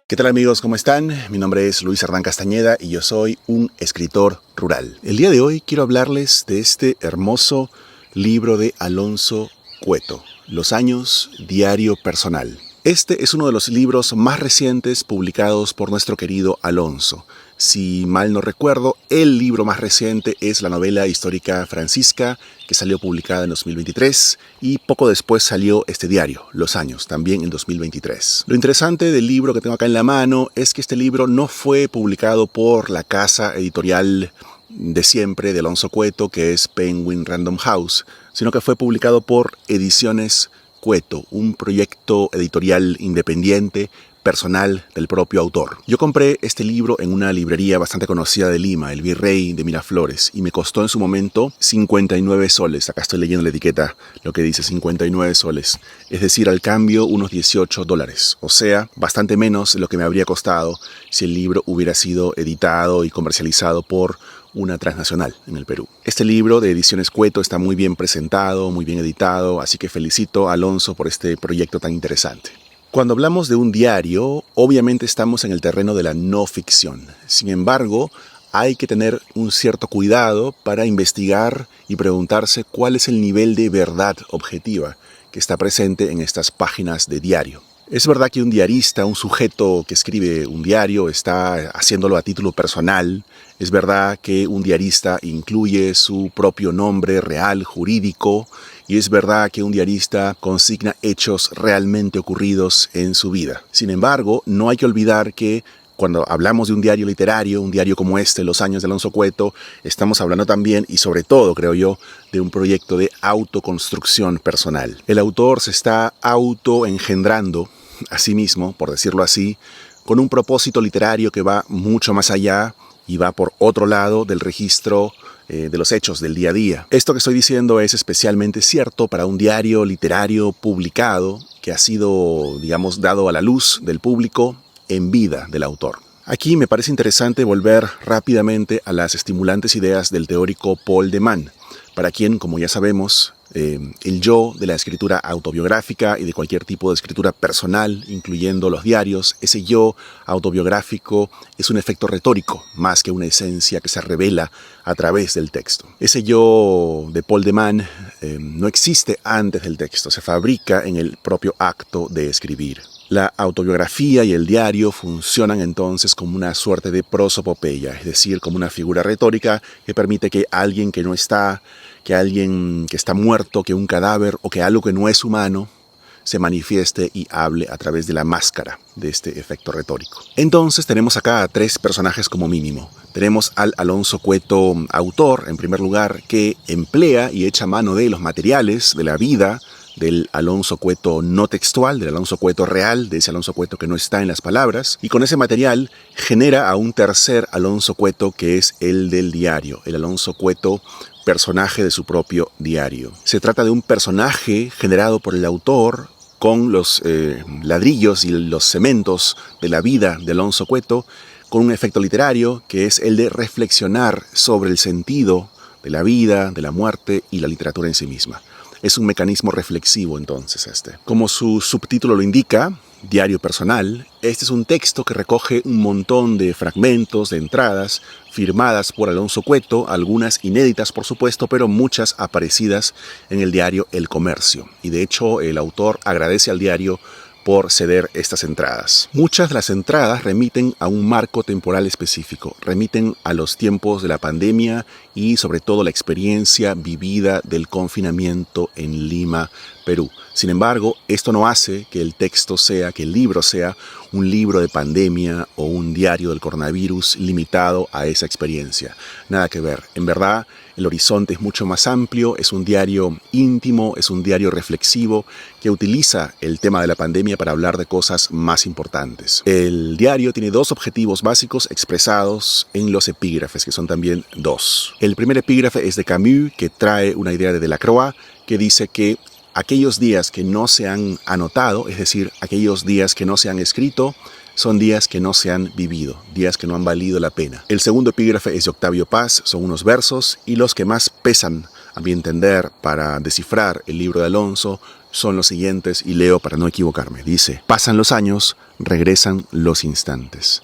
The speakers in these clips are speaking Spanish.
¿Qué tal amigos? ¿Cómo están? Mi nombre es Luis Hernán Castañeda y yo soy un escritor rural. El día de hoy quiero hablarles de este hermoso libro de Alonso Cueto, Los años, diario personal. Este es uno de los libros más recientes publicados por nuestro querido Alonso. Si mal no recuerdo, el libro más reciente es la novela histórica Francisca, que salió publicada en 2023, y poco después salió este diario, Los años, también en 2023. Lo interesante del libro que tengo acá en la mano es que este libro no fue publicado por la casa editorial de siempre de Alonso Cueto, que es Penguin Random House, sino que fue publicado por Ediciones Cueto, un proyecto editorial independiente, personal del propio autor. Yo compré este libro en una librería bastante conocida de Lima, el Virrey de Miraflores, y me costó en su momento 59 soles. Acá estoy leyendo la etiqueta, lo que dice 59 soles. Es decir, al cambio unos $18. O sea, bastante menos de lo que me habría costado si el libro hubiera sido editado y comercializado por una transnacional en el Perú. Este libro de Ediciones Cueto está muy bien presentado, muy bien editado, así que felicito a Alonso por este proyecto tan interesante. Cuando hablamos de un diario, obviamente estamos en el terreno de la no ficción. Sin embargo, hay que tener un cierto cuidado para investigar y preguntarse cuál es el nivel de verdad objetiva que está presente en estas páginas de diario. Es verdad que un diarista, un sujeto que escribe un diario, está haciéndolo a título personal. Es verdad que un diarista incluye su propio nombre real, jurídico. Y es verdad que un diarista consigna hechos realmente ocurridos en su vida. Sin embargo, no hay que olvidar que cuando hablamos de un diario literario, un diario como este, Los años de Alonso Cueto, estamos hablando también, y sobre todo, creo yo, de un proyecto de autoconstrucción personal. El autor se está autoengendrando a sí mismo, por decirlo así, con un propósito literario que va mucho más allá y va por otro lado del registro de los hechos del día a día. Esto que estoy diciendo es especialmente cierto para un diario literario publicado que ha sido, digamos, dado a la luz del público en vida del autor. Aquí me parece interesante volver rápidamente a las estimulantes ideas del teórico Paul de Man, para quien, como ya sabemos, el yo de la escritura autobiográfica y de cualquier tipo de escritura personal, incluyendo los diarios, ese yo autobiográfico es un efecto retórico más que una esencia que se revela a través del texto. Ese yo de Paul de Man no existe antes del texto, se fabrica en el propio acto de escribir. La autobiografía y el diario funcionan entonces como una suerte de prosopopeya, es decir, como una figura retórica que permite que alguien que no está, que alguien que está muerto, que un cadáver o que algo que no es humano se manifieste y hable a través de la máscara de este efecto retórico. Entonces tenemos acá a tres personajes como mínimo. Tenemos al Alonso Cueto autor, en primer lugar, que emplea y echa mano de los materiales de la vida del Alonso Cueto no textual, del Alonso Cueto real, de ese Alonso Cueto que no está en las palabras, y con ese material genera a un tercer Alonso Cueto que es el del diario, el Alonso Cueto personaje de su propio diario. Se trata de un personaje generado por el autor con los ladrillos y los cementos de la vida de Alonso Cueto, con un efecto literario que es el de reflexionar sobre el sentido de la vida, de la muerte y la literatura en sí misma. Es un mecanismo reflexivo entonces este. Como su subtítulo lo indica, diario personal, este es un texto que recoge un montón de fragmentos, de entradas, firmadas por Alonso Cueto, algunas inéditas por supuesto, pero muchas aparecidas en el diario El Comercio. Y de hecho el autor agradece al diario por ceder estas entradas. Muchas de las entradas remiten a un marco temporal específico, remiten a los tiempos de la pandemia y sobre todo la experiencia vivida del confinamiento en Lima, Perú. Sin embargo, esto no hace que el texto sea, que el libro sea un libro de pandemia o un diario del coronavirus limitado a esa experiencia. Nada que ver. En verdad, el horizonte es mucho más amplio, es un diario íntimo, es un diario reflexivo que utiliza el tema de la pandemia para hablar de cosas más importantes. El diario tiene dos objetivos básicos expresados en los epígrafes, que son también dos. El primer epígrafe es de Camus, que trae una idea de Delacroix, que dice que aquellos días que no se han anotado, es decir, aquellos días que no se han escrito, son días que no se han vivido, días que no han valido la pena. El segundo epígrafe es de Octavio Paz, son unos versos, y los que más pesan a mi entender, para descifrar el libro de Alonso son los siguientes, y leo para no equivocarme. Dice: pasan los años, regresan los instantes.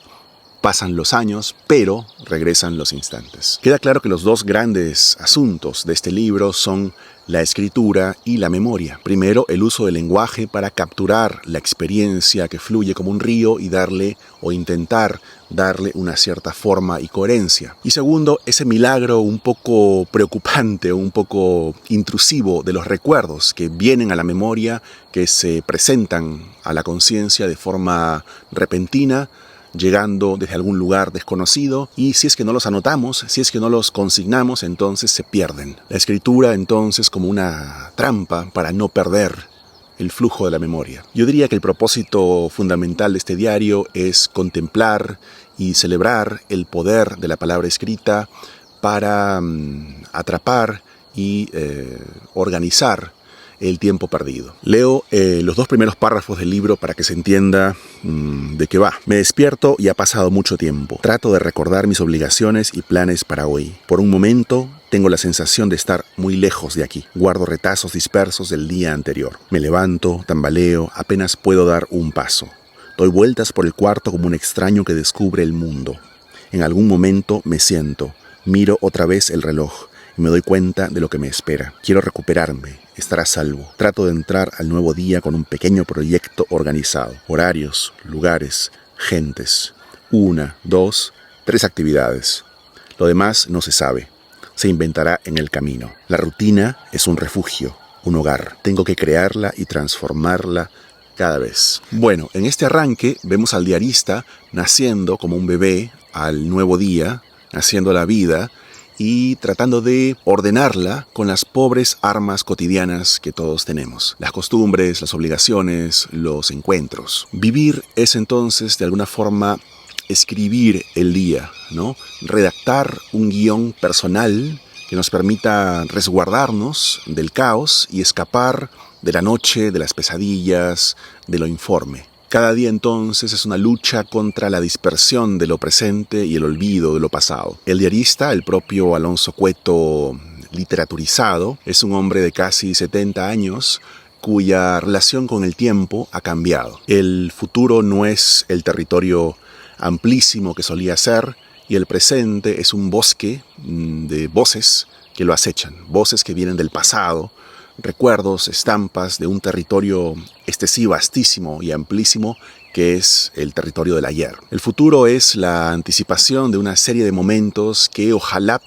Pasan los años, pero regresan los instantes. Queda claro que los dos grandes asuntos de este libro son la escritura y la memoria. Primero, el uso del lenguaje para capturar la experiencia que fluye como un río y darle o intentar darle una cierta forma y coherencia. Y segundo, ese milagro un poco preocupante, un poco intrusivo de los recuerdos que vienen a la memoria, que se presentan a la conciencia de forma repentina, llegando desde algún lugar desconocido, y si es que no los anotamos, si es que no los consignamos, entonces se pierden. La escritura entonces como una trampa para no perder el flujo de la memoria. Yo diría que el propósito fundamental de este diario es contemplar y celebrar el poder de la palabra escrita para atrapar y organizar el tiempo perdido. Leo los dos primeros párrafos del libro para que se entienda de qué va. Me despierto y ha pasado mucho tiempo. Trato de recordar mis obligaciones y planes para hoy. Por un momento tengo la sensación de estar muy lejos de aquí. Guardo retazos dispersos del día anterior. Me levanto, tambaleo, apenas puedo dar un paso. Doy vueltas por el cuarto como un extraño que descubre el mundo. En algún momento me siento, miro otra vez el reloj y me doy cuenta de lo que me espera. Quiero recuperarme, estar a salvo. Trato de entrar al nuevo día con un pequeño proyecto organizado. Horarios, lugares, gentes. 1, 2, 3 actividades. Lo demás no se sabe. Se inventará en el camino. La rutina es un refugio, un hogar. Tengo que crearla y transformarla cada vez. Bueno, en este arranque vemos al diarista naciendo como un bebé al nuevo día, naciendo la vida y tratando de ordenarla con las pobres armas cotidianas que todos tenemos. Las costumbres, las obligaciones, los encuentros. Vivir es entonces de alguna forma escribir el día, ¿no? Redactar un guión personal que nos permita resguardarnos del caos y escapar de la noche, de las pesadillas, de lo informe. Cada día entonces es una lucha contra la dispersión de lo presente y el olvido de lo pasado. El diarista, el propio Alonso Cueto literaturizado, es un hombre de casi 70 años cuya relación con el tiempo ha cambiado. El futuro no es el territorio amplísimo que solía ser, y el presente es un bosque de voces que lo acechan, voces que vienen del pasado, recuerdos, estampas de un territorio sí vastísimo y amplísimo que es el territorio del ayer. El futuro es la anticipación de una serie de momentos que ojalá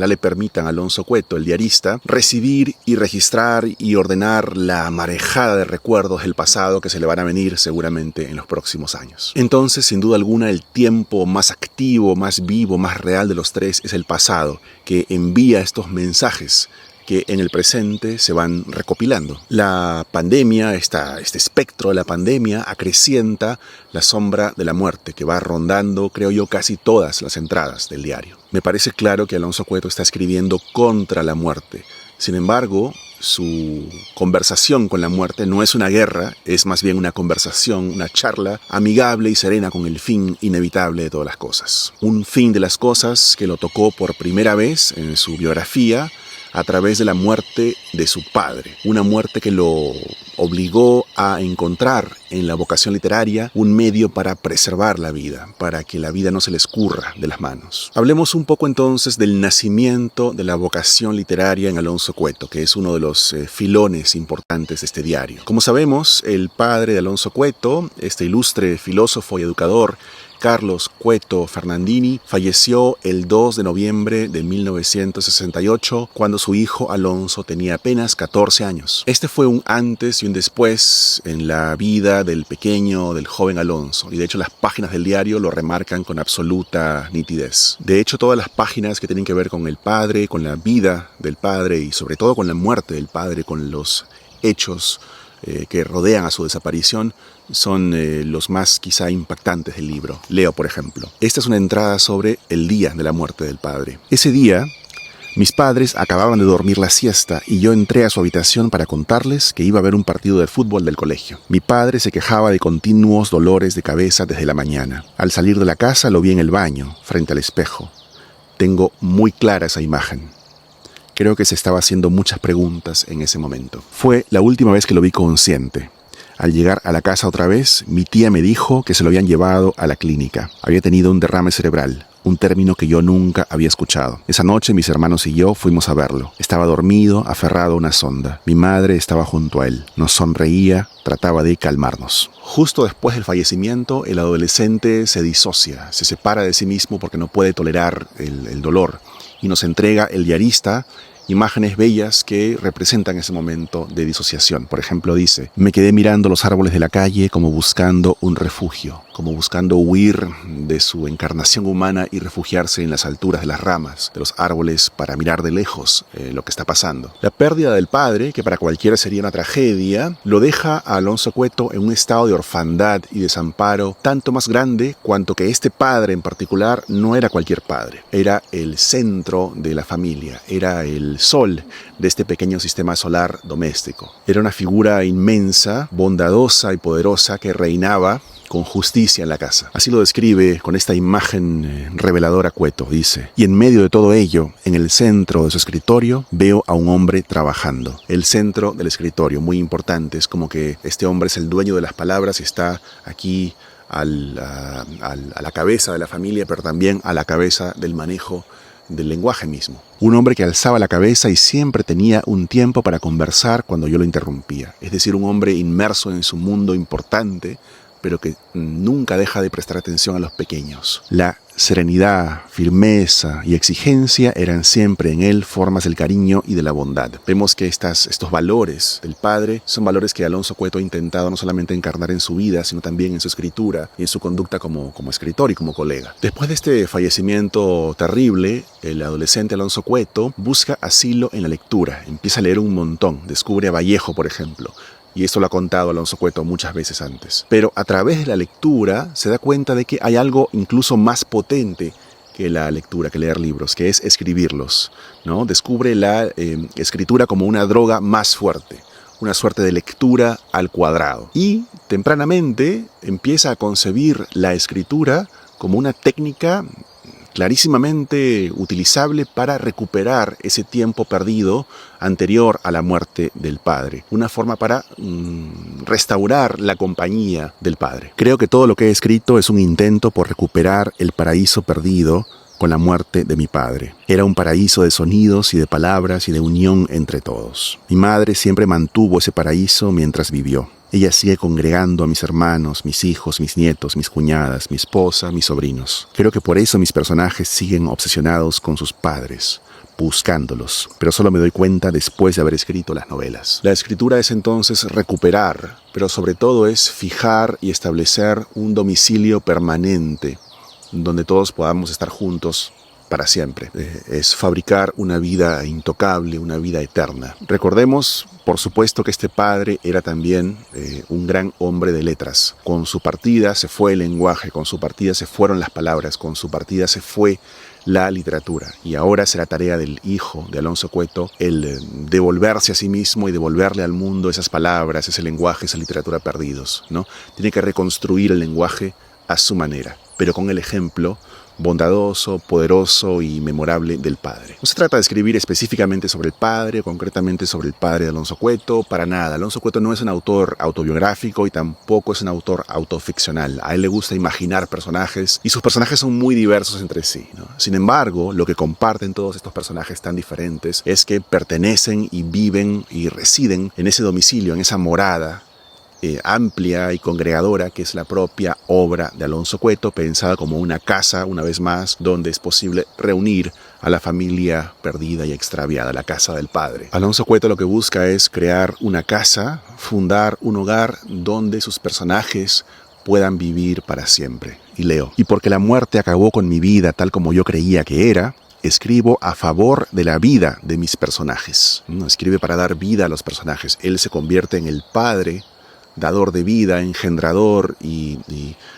le permitan a Alonso Cueto, el diarista, recibir y registrar y ordenar la marejada de recuerdos del pasado que se le van a venir seguramente en los próximos años. Entonces, sin duda alguna, el tiempo más activo, más vivo, más real de los tres es el pasado, que envía estos mensajes que en el presente se van recopilando. La pandemia, este espectro de la pandemia, acrecienta la sombra de la muerte que va rondando, creo yo, casi todas las entradas del diario. Me parece claro que Alonso Cueto está escribiendo contra la muerte. Sin embargo, su conversación con la muerte no es una guerra, es más bien una conversación, una charla amigable y serena con el fin inevitable de todas las cosas. Un fin de las cosas que lo tocó por primera vez en su biografía, a través de la muerte de su padre, una muerte que lo obligó a encontrar en la vocación literaria un medio para preservar la vida, para que la vida no se le escurra de las manos. Hablemos un poco entonces del nacimiento de la vocación literaria en Alonso Cueto, que es uno de los filones importantes de este diario. Como sabemos, el padre de Alonso Cueto, este ilustre filósofo y educador, Carlos Cueto Fernandini, falleció el 2 de noviembre de 1968 cuando su hijo Alonso tenía apenas 14 años. Este fue un antes y un después en la vida del joven Alonso, y de hecho las páginas del diario lo remarcan con absoluta nitidez. De hecho, todas las páginas que tienen que ver con el padre, con la vida del padre y sobre todo con la muerte del padre, con los hechos que rodean a su desaparición, son los más quizá impactantes del libro. Leo, por ejemplo. Esta es una entrada sobre el día de la muerte del padre. Ese día, mis padres acababan de dormir la siesta y yo entré a su habitación para contarles que iba a ver un partido de fútbol del colegio. Mi padre se quejaba de continuos dolores de cabeza desde la mañana. Al salir de la casa lo vi en el baño, frente al espejo. Tengo muy clara esa imagen. Creo que se estaba haciendo muchas preguntas en ese momento. Fue la última vez que lo vi consciente. Al llegar a la casa otra vez, mi tía me dijo que se lo habían llevado a la clínica. Había tenido un derrame cerebral, un término que yo nunca había escuchado. Esa noche mis hermanos y yo fuimos a verlo. Estaba dormido, aferrado a una sonda. Mi madre estaba junto a él. Nos sonreía, trataba de calmarnos. Justo después del fallecimiento, el adolescente se disocia, se separa de sí mismo porque no puede tolerar el dolor y nos entrega el diarista imágenes bellas que representan ese momento de disociación. Por ejemplo, dice: me quedé mirando los árboles de la calle como buscando un refugio, como buscando huir de su encarnación humana y refugiarse en las alturas de las ramas de los árboles para mirar de lejos lo que está pasando. La pérdida del padre, que para cualquiera sería una tragedia, lo deja a Alonso Cueto en un estado de orfandad y desamparo tanto más grande cuanto que este padre en particular no era cualquier padre. Era el centro de la familia, era el sol de este pequeño sistema solar doméstico. Era una figura inmensa, bondadosa y poderosa que reinaba con justicia en la casa. Así lo describe con esta imagen reveladora Cueto. Dice: y en medio de todo ello, en el centro de su escritorio, veo a un hombre trabajando. El centro del escritorio, muy importante, es como que este hombre es el dueño de las palabras y está aquí a la cabeza de la familia, pero también a la cabeza del manejo del lenguaje mismo. Un hombre que alzaba la cabeza y siempre tenía un tiempo para conversar cuando yo lo interrumpía. Es decir, un hombre inmerso en su mundo importante, pero que nunca deja de prestar atención a los pequeños. La serenidad, firmeza y exigencia eran siempre en él formas del cariño y de la bondad. Vemos que estos valores del padre son valores que Alonso Cueto ha intentado no solamente encarnar en su vida, sino también en su escritura y en su conducta como escritor y como colega. Después de este fallecimiento terrible, el adolescente Alonso Cueto busca asilo en la lectura. Empieza a leer un montón. Descubre a Vallejo, por ejemplo. Y esto lo ha contado Alonso Cueto muchas veces antes. Pero a través de la lectura se da cuenta de que hay algo incluso más potente que la lectura, que leer libros, que es escribirlos, ¿no? Descubre la escritura como una droga más fuerte, una suerte de lectura al cuadrado. Y tempranamente empieza a concebir la escritura como una técnica clarísimamente utilizable para recuperar ese tiempo perdido anterior a la muerte del padre. Una forma para restaurar la compañía del padre. Creo que todo lo que he escrito es un intento por recuperar el paraíso perdido con la muerte de mi padre. Era un paraíso de sonidos y de palabras y de unión entre todos. Mi madre siempre mantuvo ese paraíso mientras vivió. Ella sigue congregando a mis hermanos, mis hijos, mis nietos, mis cuñadas, mi esposa, mis sobrinos. Creo que por eso mis personajes siguen obsesionados con sus padres, buscándolos, pero solo me doy cuenta después de haber escrito las novelas. La escritura es entonces recuperar, pero sobre todo es fijar y establecer un domicilio permanente donde todos podamos estar juntos para siempre. Es fabricar una vida intocable, una vida eterna. Recordemos, por supuesto, que este padre era también un gran hombre de letras. Con su partida se fue el lenguaje, con su partida se fueron las palabras, con su partida se fue la literatura. Y ahora será tarea del hijo de Alonso Cueto el devolverse a sí mismo y devolverle al mundo esas palabras, ese lenguaje, esa literatura perdidos, ¿no? Tiene que reconstruir el lenguaje a su manera, pero con el ejemplo bondadoso, poderoso y memorable del padre. No se trata de escribir específicamente sobre el padre, concretamente sobre el padre de Alonso Cueto, para nada. Alonso Cueto no es un autor autobiográfico y tampoco es un autor autoficcional. A él le gusta imaginar personajes y sus personajes son muy diversos entre sí, ¿no? Sin embargo, lo que comparten todos estos personajes tan diferentes es que pertenecen y viven y residen en ese domicilio, en esa morada amplia y congregadora que es la propia obra de Alonso Cueto, pensada como una casa, una vez más, donde es posible reunir a la familia perdida y extraviada, la casa del padre. Alonso Cueto lo que busca es crear una casa, fundar un hogar donde sus personajes puedan vivir para siempre. Y leo: y porque la muerte acabó con mi vida tal como yo creía que era, escribo a favor de la vida de mis personajes. No escribe para dar vida a los personajes. Él se convierte en el padre, dador de vida, engendrador y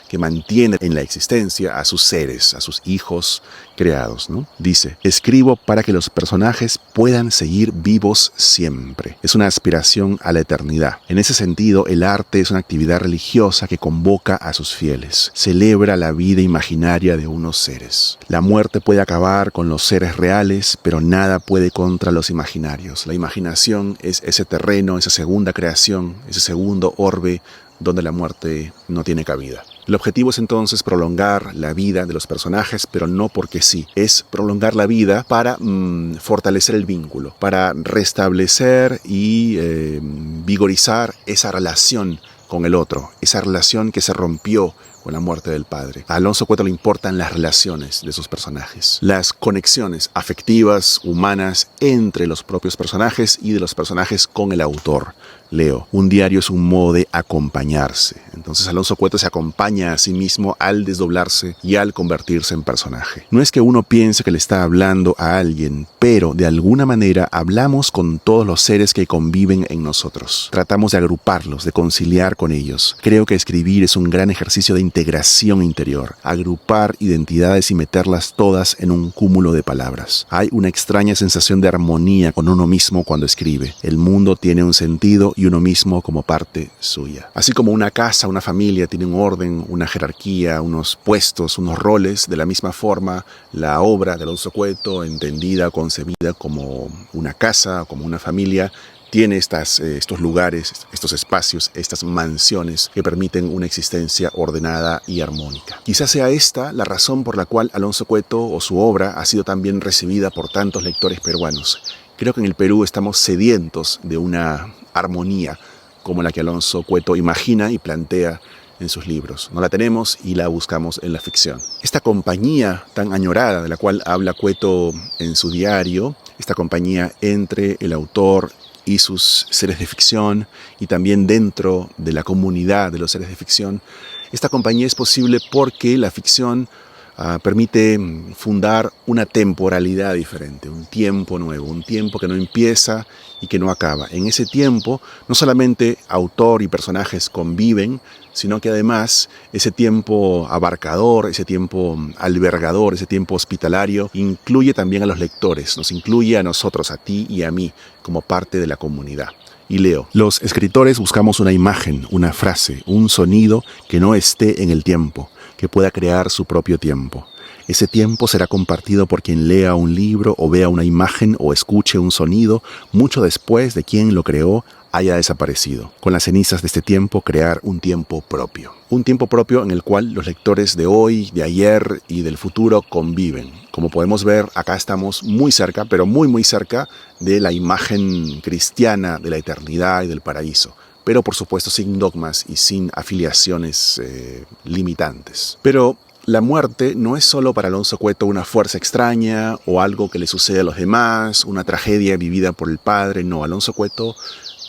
que mantiene en la existencia a sus seres, a sus hijos creados, ¿no? Dice, escribo para que los personajes puedan seguir vivos siempre. Es una aspiración a la eternidad. En ese sentido, el arte es una actividad religiosa que convoca a sus fieles. Celebra la vida imaginaria de unos seres. La muerte puede acabar con los seres reales, pero nada puede contra los imaginarios. La imaginación es ese terreno, esa segunda creación, ese segundo orbe donde la muerte no tiene cabida. El objetivo es entonces prolongar la vida de los personajes, pero no porque sí. Es prolongar la vida para fortalecer el vínculo, para restablecer y vigorizar esa relación con el otro, esa relación que se rompió con la muerte del padre. A Alonso Cueto le importan las relaciones de sus personajes, las conexiones afectivas, humanas, entre los propios personajes y de los personajes con el autor. Leo, un diario es un modo de acompañarse. Entonces Alonso Cueto se acompaña a sí mismo al desdoblarse y al convertirse en personaje. No es que uno piense que le está hablando a alguien, pero de alguna manera hablamos con todos los seres que conviven en nosotros. Tratamos de agruparlos, de conciliar con ellos. Creo que escribir es un gran ejercicio de integración interior, agrupar identidades y meterlas todas en un cúmulo de palabras. Hay una extraña sensación de armonía con uno mismo cuando escribe. El mundo tiene un sentido y uno mismo como parte suya. Así como una casa, una familia tiene un orden, una jerarquía, unos puestos, unos roles, de la misma forma la obra de Alonso Cueto, entendida, concebida como una casa, como una familia, tiene estos lugares, estos espacios, estas mansiones que permiten una existencia ordenada y armónica. Quizás sea esta la razón por la cual Alonso Cueto o su obra ha sido tan bien recibida por tantos lectores peruanos. Creo que en el Perú estamos sedientos de una armonía como la que Alonso Cueto imagina y plantea en sus libros. No la tenemos y la buscamos en la ficción. Esta compañía tan añorada de la cual habla Cueto en su diario, esta compañía entre el autor y sus seres de ficción y también dentro de la comunidad de los seres de ficción, esta compañía es posible porque la ficción permite fundar una temporalidad diferente, un tiempo nuevo, un tiempo que no empieza y que no acaba. En ese tiempo, no solamente autor y personajes conviven, sino que además ese tiempo abarcador, ese tiempo albergador, ese tiempo hospitalario, incluye también a los lectores, nos incluye a nosotros, a ti y a mí, como parte de la comunidad. Y leo, los escritores buscamos una imagen, una frase, un sonido que no esté en el tiempo, que pueda crear su propio tiempo. Ese tiempo será compartido por quien lea un libro o vea una imagen o escuche un sonido mucho después de quien lo creó haya desaparecido. Con las cenizas de este tiempo crear un tiempo propio. Un tiempo propio en el cual los lectores de hoy, de ayer y del futuro conviven. Como podemos ver, acá estamos muy cerca, pero muy cerca de la imagen cristiana de la eternidad y del paraíso. Pero por supuesto sin dogmas y sin afiliaciones limitantes. Pero la muerte no es solo para Alonso Cueto una fuerza extraña o algo que le sucede a los demás, una tragedia vivida por el padre. No, Alonso Cueto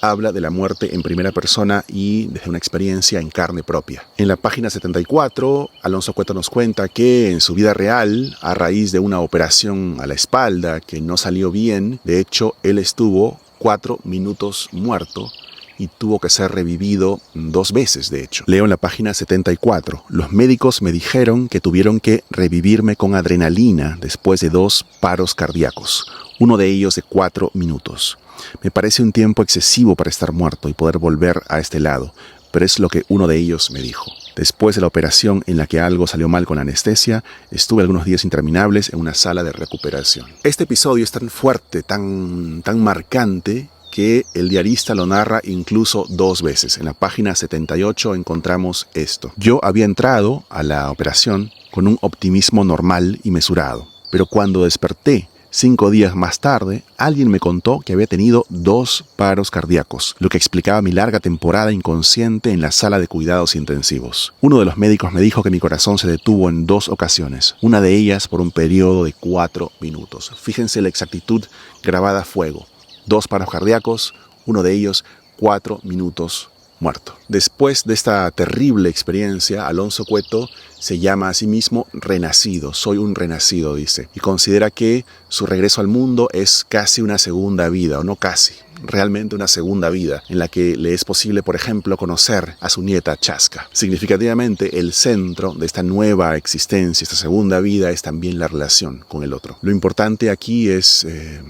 habla de la muerte en primera persona y desde una experiencia en carne propia. En la página 74, Alonso Cueto nos cuenta que en su vida real, a raíz de una operación a la espalda que no salió bien, de hecho, él estuvo 4 minutos muerto y tuvo que ser revivido 2 veces, de hecho. Leo en la página 74. Los médicos me dijeron que tuvieron que revivirme con adrenalina después de 2 paros cardíacos, uno de ellos de 4 minutos. Me parece un tiempo excesivo para estar muerto y poder volver a este lado, pero es lo que uno de ellos me dijo. Después de la operación en la que algo salió mal con la anestesia, estuve algunos días interminables en una sala de recuperación. Este episodio es tan fuerte, tan marcante, que el diarista lo narra incluso 2 veces. En la página 78 encontramos esto. Yo había entrado a la operación con un optimismo normal y mesurado, pero cuando desperté 5 días más tarde, alguien me contó que había tenido 2 paros cardíacos, lo que explicaba mi larga temporada inconsciente en la sala de cuidados intensivos. Uno de los médicos me dijo que mi corazón se detuvo en 2 ocasiones, una de ellas por un periodo de 4 minutos. Fíjense la exactitud grabada a fuego. 2 paros cardíacos, uno de ellos 4 minutos muerto. Después de esta terrible experiencia, Alonso Cueto se llama a sí mismo renacido. Soy un renacido, dice, y considera que su regreso al mundo es casi una segunda vida, o no casi, realmente una segunda vida, en la que le es posible, por ejemplo, conocer a su nieta Chaska. Significativamente, el centro de esta nueva existencia, esta segunda vida, es también la relación con el otro. Lo importante aquí es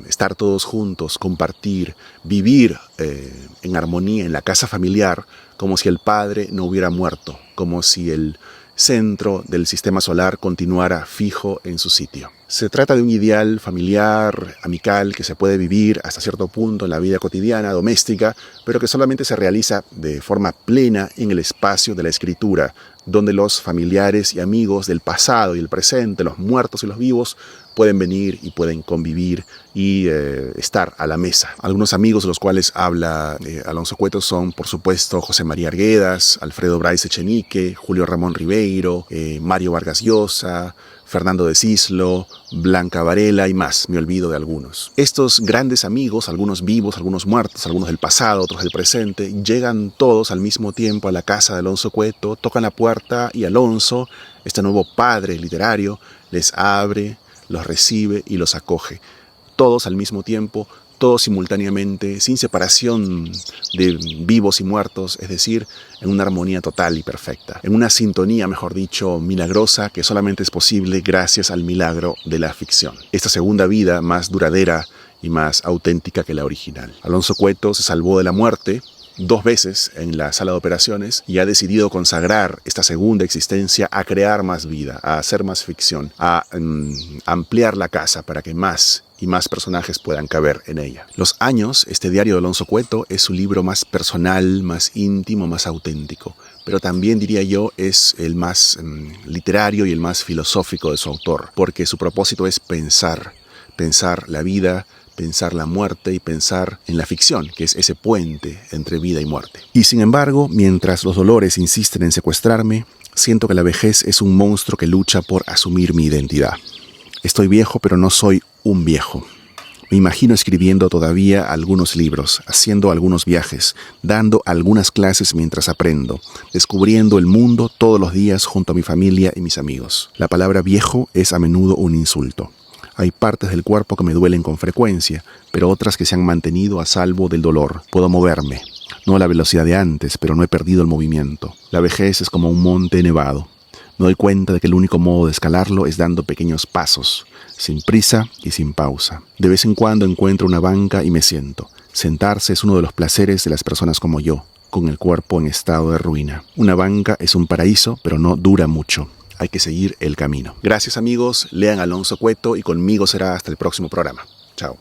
estar todos juntos, compartir, vivir en armonía en la casa familiar, como si el padre no hubiera muerto, como si el centro del sistema solar continuara fijo en su sitio. Se trata de un ideal familiar, amical, que se puede vivir hasta cierto punto en la vida cotidiana, doméstica, pero que solamente se realiza de forma plena en el espacio de la escritura, donde los familiares y amigos del pasado y el presente, los muertos y los vivos, pueden venir y pueden convivir y estar a la mesa. Algunos amigos de los cuales habla Alonso Cueto son, por supuesto, José María Arguedas, Alfredo Bryce Echenique, Julio Ramón Ribeiro, Mario Vargas Llosa, Fernando de Cislo, Blanca Varela y más, me olvido de algunos. Estos grandes amigos, algunos vivos, algunos muertos, algunos del pasado, otros del presente, llegan todos al mismo tiempo a la casa de Alonso Cueto, tocan la puerta y Alonso, este nuevo padre literario, les abre, los recibe y los acoge. Todos al mismo tiempo, todos simultáneamente, sin separación de vivos y muertos, es decir, en una armonía total y perfecta, en una sintonía, mejor dicho, milagrosa, que solamente es posible gracias al milagro de la ficción. Esta segunda vida más duradera y más auténtica que la original. Alonso Cueto se salvó de la muerte 2 veces en la sala de operaciones y ha decidido consagrar esta segunda existencia a crear más vida, a hacer más ficción, a ampliar la casa para que más y más personajes puedan caber en ella. Los años, este diario de Alonso Cueto, es su libro más personal, más íntimo, más auténtico, pero también diría yo es el más literario y el más filosófico de su autor, porque su propósito es pensar la vida, pensar la muerte y pensar en la ficción, que es ese puente entre vida y muerte. Y sin embargo, mientras los dolores insisten en secuestrarme, siento que la vejez es un monstruo que lucha por asumir mi identidad. Estoy viejo, pero no soy un viejo. Me imagino escribiendo todavía algunos libros, haciendo algunos viajes, dando algunas clases mientras aprendo, descubriendo el mundo todos los días junto a mi familia y mis amigos. La palabra viejo es a menudo un insulto. Hay partes del cuerpo que me duelen con frecuencia, pero otras que se han mantenido a salvo del dolor. Puedo moverme, no a la velocidad de antes, pero no he perdido el movimiento. La vejez es como un monte nevado. Me doy cuenta de que el único modo de escalarlo es dando pequeños pasos, sin prisa y sin pausa. De vez en cuando encuentro una banca y me siento. Sentarse es uno de los placeres de las personas como yo, con el cuerpo en estado de ruina. Una banca es un paraíso, pero no dura mucho. Hay que seguir el camino. Gracias amigos, lean Alonso Cueto y conmigo será hasta el próximo programa. Chao.